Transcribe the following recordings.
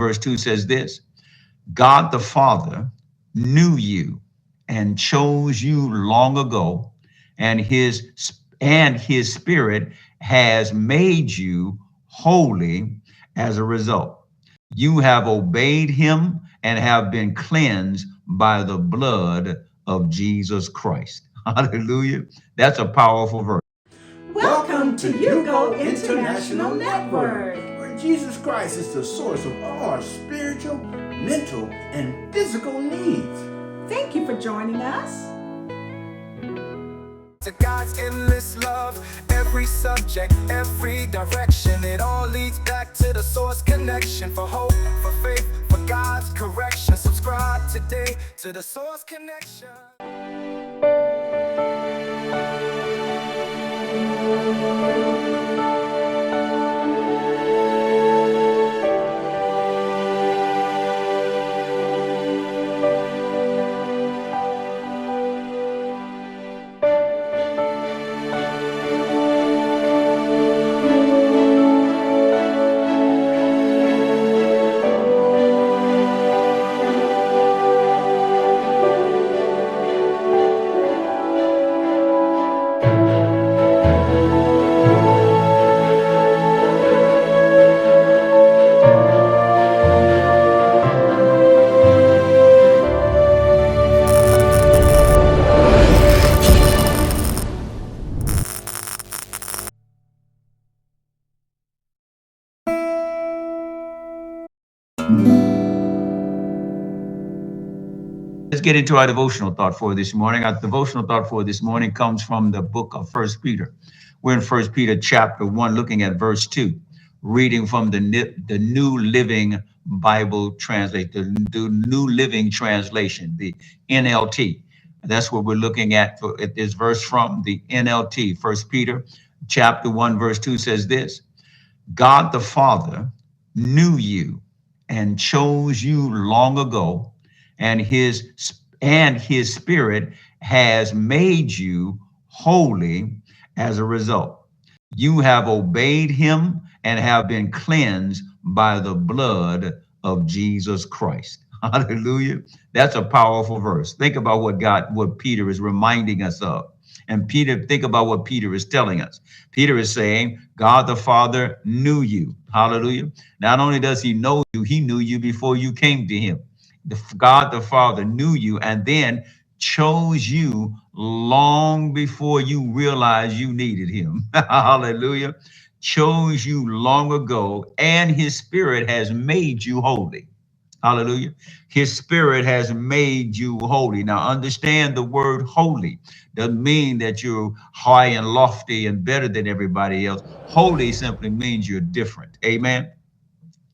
verse 2 says this: God the Father knew you and chose you long ago, and his spirit has made you holy as a result. You have obeyed him and have been cleansed by the blood of Jesus Christ. Hallelujah. That's a powerful verse. Welcome to Hugo International Network, where Jesus Christ is the source of all our spiritual, mental, and physical needs. Thank you for joining us. To God's endless love, every subject, every direction, it all leads back to the source connection. For hope, for faith, for God's correction. Subscribe today to the source connection. Let's get into our devotional thought for this morning. Our devotional thought for this morning comes from the book of First Peter. We're in First Peter chapter 1, looking at verse 2, reading from the New Living Bible translation, the New Living Translation, the NLT. That's what we're looking at this verse from the NLT. First Peter chapter 1, verse 2 says this: God the Father knew you and chose you long ago, and his spirit has made you holy as a result. You have obeyed him and have been cleansed by the blood of Jesus Christ. Hallelujah. That's a powerful verse. Think about what Peter is reminding us of. And think about what Peter is telling us. Peter is saying, God the Father knew you. Hallelujah. Not only does he know you, he knew you before you came to him. God the Father knew you and then chose you long before you realized you needed him. Hallelujah. Chose you long ago, and his spirit has made you holy. Hallelujah. His spirit has made you holy. Now understand, the word holy doesn't mean that you're high and lofty and better than everybody else. Holy simply means you're different. Amen.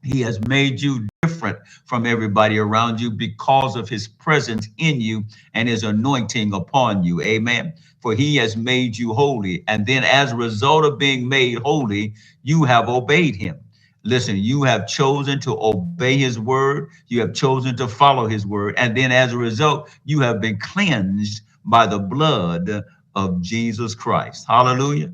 He has made you different from everybody around you because of his presence in you and his anointing upon you. Amen. For he has made you holy. And then as a result of being made holy, you have obeyed him. Listen, you have chosen to obey his word. You have chosen to follow his word. And then as a result, you have been cleansed by the blood of Jesus Christ. Hallelujah.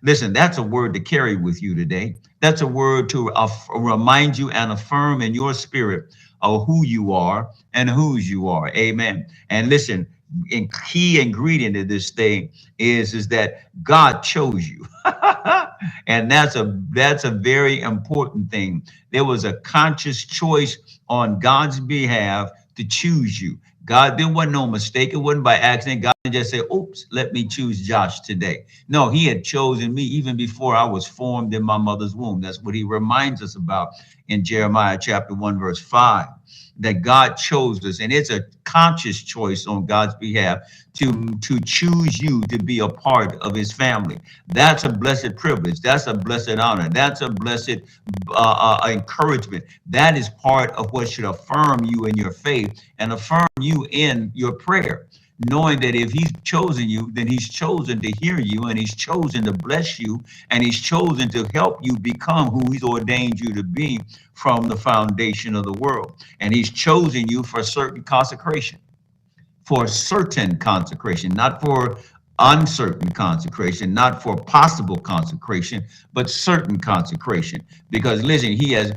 Listen, that's a word to carry with you today. That's a word to remind you and affirm in your spirit of who you are and whose you are. Amen. And listen, a key ingredient of this thing is that God chose you. And that's a very important thing. There was a conscious choice on God's behalf to choose you. God, there wasn't no mistake. It wasn't by accident. God didn't just say, oops, let me choose Josh today. No, he had chosen me even before I was formed in my mother's womb. That's what he reminds us about in Jeremiah chapter 1, verse 5, that God chose us. And it's a conscious choice on God's behalf to choose you to be a part of his family. That's a blessed privilege. That's a blessed honor. That's a blessed encouragement. That is part of what should affirm you in your faith and affirm you in your prayer, knowing that if he's chosen you, then he's chosen to hear you, and he's chosen to bless you, and he's chosen to help you become who he's ordained you to be from the foundation of the world. And he's chosen you for certain consecration, not for uncertain consecration, not for possible consecration, but certain consecration. Because listen, he has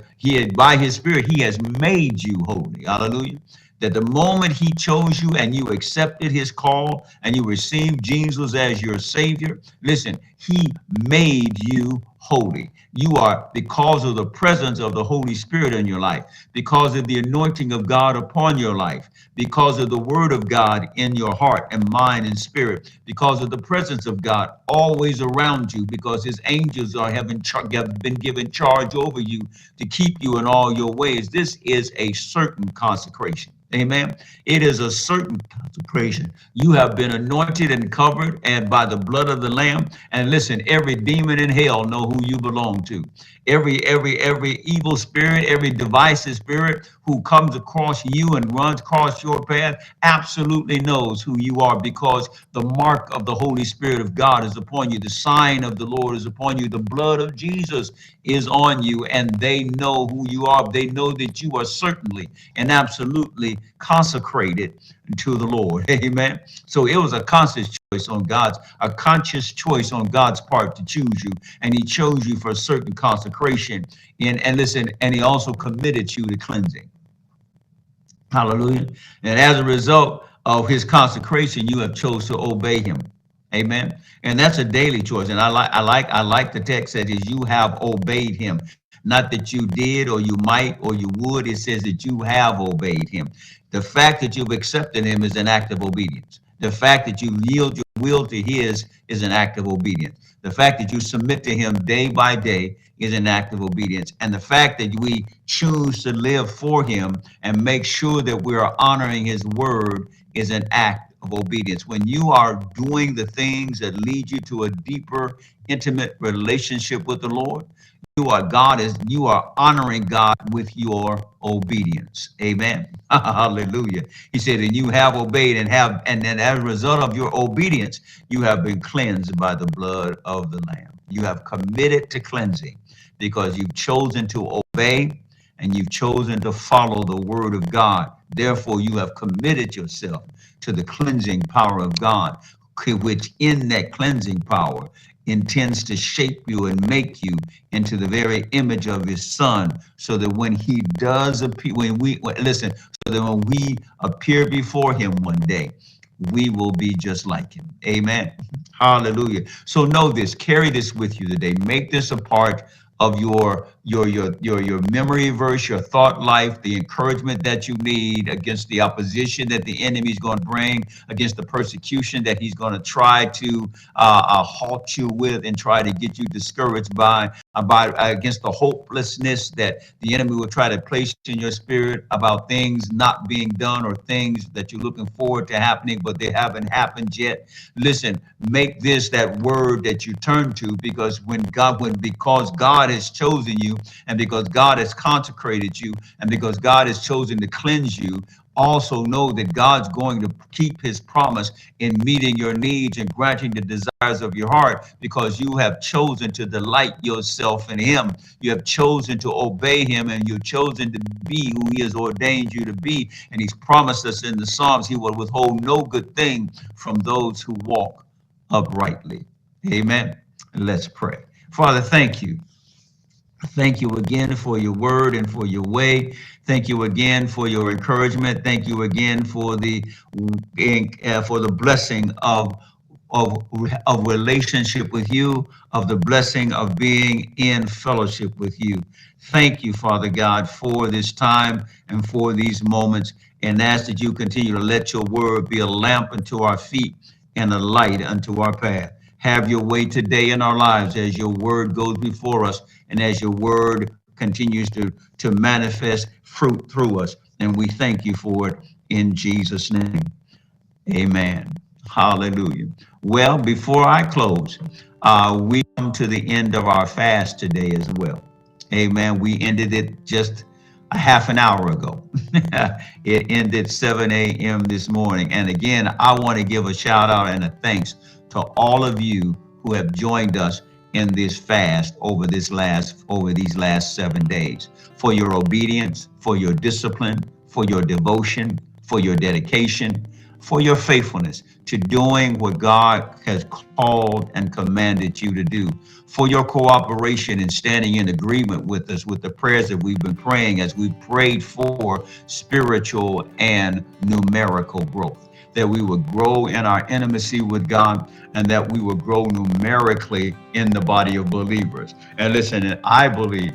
by his spirit, he has made you holy. Hallelujah. That the moment he chose you and you accepted his call and you received Jesus as your savior, listen, he made you holy. You are, because of the presence of the Holy Spirit in your life, because of the anointing of God upon your life, because of the word of God in your heart and mind and spirit, because of the presence of God always around you, because his angels have been given charge over you to keep you in all your ways. This is a certain consecration. Amen. It is a certain consecration. You have been anointed and covered and by the blood of the Lamb. And listen, every demon in hell know who you belong to. Every evil spirit, every divisive spirit who comes across you and runs across your path absolutely knows who you are, because the mark of the Holy Spirit of God is upon you. The sign of the Lord is upon you. The blood of Jesus is on you, and they know who you are. They know that you are certainly and absolutely consecrated to the Lord. Amen. So it was a conscious choice on God's part to choose you, and he chose you for a certain consecration. And listen, and he also committed you to cleansing. Hallelujah. And as a result of his consecration, you have chose to obey him. Amen. And that's a daily choice. And I like the text that is, you have obeyed him. Not that you did or you might or you would. It says that you have obeyed him. The fact that you've accepted him is an act of obedience. The fact that you yield your will to his is an act of obedience. The fact that you submit to him day by day is an act of obedience. And the fact that we choose to live for him and make sure that we are honoring his word is an act of obedience. When you are doing the things that lead you to a deeper, intimate relationship with the Lord, you are honoring God with your obedience. Amen. Hallelujah. He said, and you have obeyed and then as a result of your obedience, you have been cleansed by the blood of the Lamb. You have committed to cleansing because you've chosen to obey and you've chosen to follow the word of God. Therefore, you have committed yourself to the cleansing power of God, which in that cleansing power intends to shape you and make you into the very image of his son, so that when he does appear, so that when we appear before him one day, we will be just like him. Amen. Hallelujah. So know this, carry this with you today. Make this a part of your memory verse, your thought life, the encouragement that you need against the opposition that the enemy is going to bring, against the persecution that he's going to try to halt you with and try to get you discouraged by, against the hopelessness that the enemy will try to place in your spirit about things not being done or things that you're looking forward to happening, but they haven't happened yet. Listen, make this that word that you turn to, because because God has chosen you, and because God has consecrated you, and because God has chosen to cleanse you, also know that God's going to keep his promise in meeting your needs and granting the desires of your heart, because you have chosen to delight yourself in him. You have chosen to obey him, and you've chosen to be who he has ordained you to be. And he's promised us in the Psalms, he will withhold no good thing from those who walk uprightly. Amen. Let's pray. Father, thank you. Thank you again for your word and for your way. Thank you again for your encouragement. Thank you again for the blessing of relationship with you, of the blessing of being in fellowship with you. Thank you, Father God, for this time and for these moments, and ask that you continue to let your word be a lamp unto our feet and a light unto our path. Have your way today in our lives as your word goes before us and as your word continues to manifest fruit through us. And we thank you for it in Jesus' name. Amen. Hallelujah. Well, before I close, we come to the end of our fast today as well. Amen. We ended it just a half an hour ago. It ended 7 a.m. this morning. And again, I want to give a shout out and a thanks to all of you who have joined us in this fast over these last 7 days, for your obedience, for your discipline, for your devotion, for your dedication. for your faithfulness to doing what God has called and commanded you to do, for your cooperation and standing in agreement with us with the prayers that we've been praying as we prayed for spiritual and numerical growth, that we would grow in our intimacy with God and that we would grow numerically in the body of believers. And listen, I believe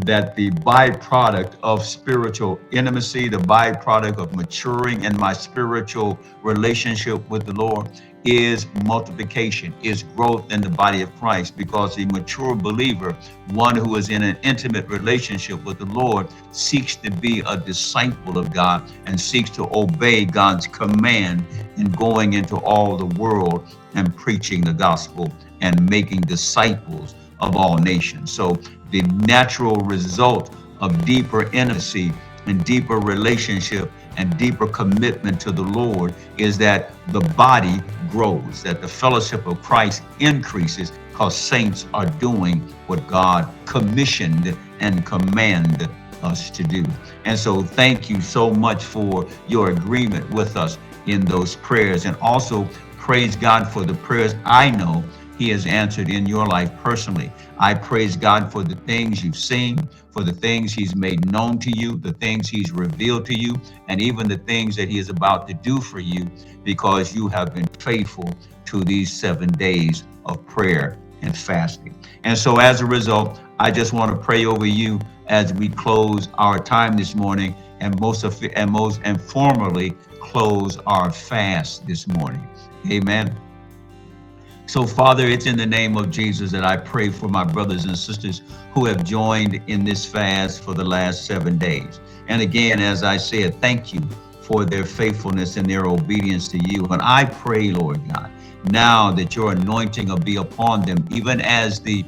that the byproduct of spiritual intimacy, the byproduct of maturing in my spiritual relationship with the Lord, is multiplication, is growth in the body of Christ, because the mature believer, one who is in an intimate relationship with the Lord, seeks to be a disciple of God and seeks to obey God's command in going into all the world and preaching the gospel and making disciples of all nations. So the natural result of deeper intimacy and deeper relationship and deeper commitment to the Lord is that the body grows, that the fellowship of Christ increases, because saints are doing what God commissioned and commanded us to do. And so thank you so much for your agreement with us in those prayers, and also praise God for the prayers I know He has answered in your life personally. I praise God for the things you've seen, for the things He's made known to you, the things He's revealed to you, and even the things that He is about to do for you, because you have been faithful to these 7 days of prayer and fasting. And so as a result, I just want to pray over you as we close our time this morning, and most formally close our fast this morning. Amen. So, Father, it's in the name of Jesus that I pray for my brothers and sisters who have joined in this fast for the last 7 days. And again, as I said, thank you for their faithfulness and their obedience to you. And I pray, Lord God, now that your anointing will be upon them, even as the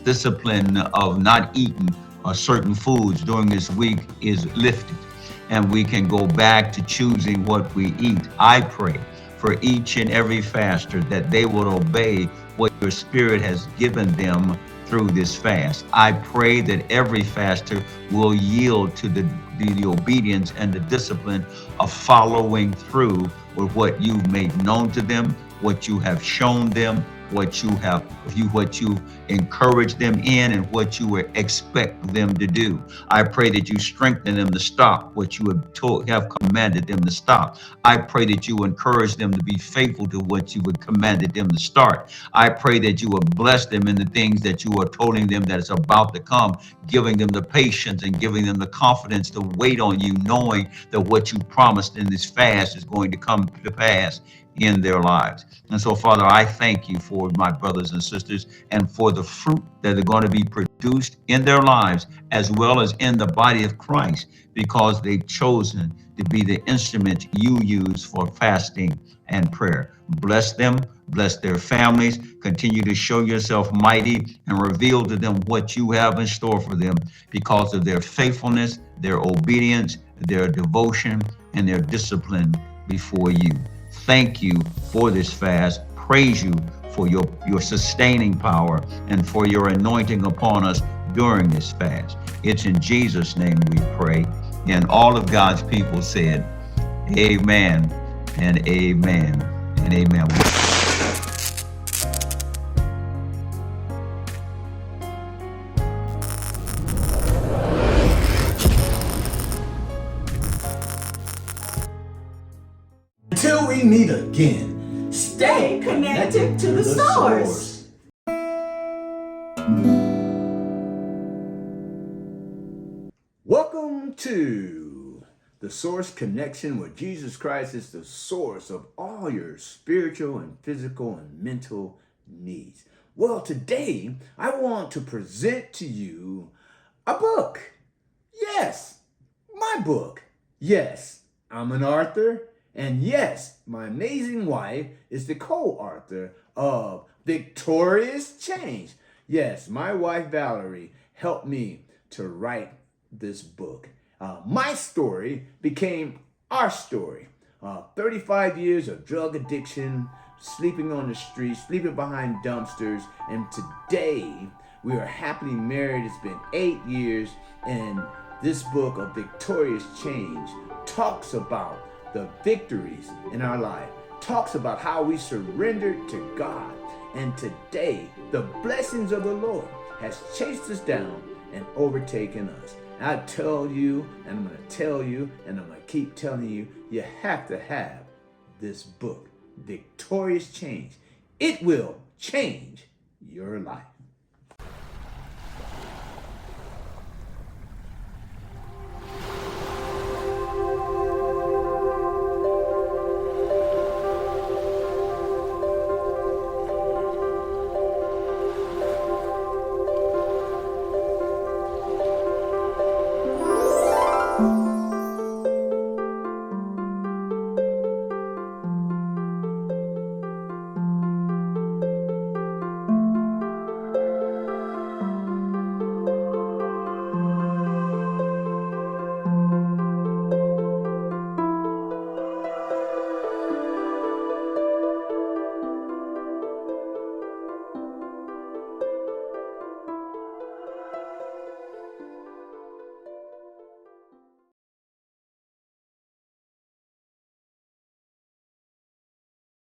discipline of not eating certain foods during this week is lifted, and we can go back to choosing what we eat. I pray for each and every faster that they will obey what your Spirit has given them through this fast. I pray that every faster will yield to the obedience and the discipline of following through with what you've made known to them, what you have shown them, what you encourage them in, and what you expect them to do. I pray that you strengthen them to stop what you have commanded them to stop. I pray that you encourage them to be faithful to what you have commanded them to start. I pray that you will bless them in the things that you are telling them that is about to come, giving them the patience and giving them the confidence to wait on you, knowing that what you promised in this fast is going to come to pass in their lives. And so, Father, I thank you for my brothers and sisters and for the fruit that are going to be produced in their lives as well as in the body of Christ, because they've chosen to be the instrument you use for fasting and prayer. Bless them, bless their families, continue to show yourself mighty and reveal to them what you have in store for them because of their faithfulness, their obedience, their devotion, and their discipline before you. Thank you for this fast. Praise you for your sustaining power and for your anointing upon us during this fast. It's in Jesus' name we pray. And all of God's people said, amen and amen and amen. Until we meet again, Stay connected to the source. Welcome to the Source Connection, where Jesus Christ is the source of all your spiritual and physical and mental needs. Well, today I want to present to you a book. Yes, my book. Yes, I'm an author. And yes, my amazing wife is the co-author of Victorious Change. Yes, my wife Valerie helped me to write this book. My story became our story. 35 years of drug addiction, sleeping on the street, sleeping behind dumpsters, and today we are happily married. It's been 8 years, and this book of Victorious Change talks about the victories in our life, talks about how we surrendered to God. And today, the blessings of the Lord has chased us down and overtaken us. I tell you, and I'm going to tell you, and I'm going to keep telling you, you have to have this book, Victorious Change. It will change your life.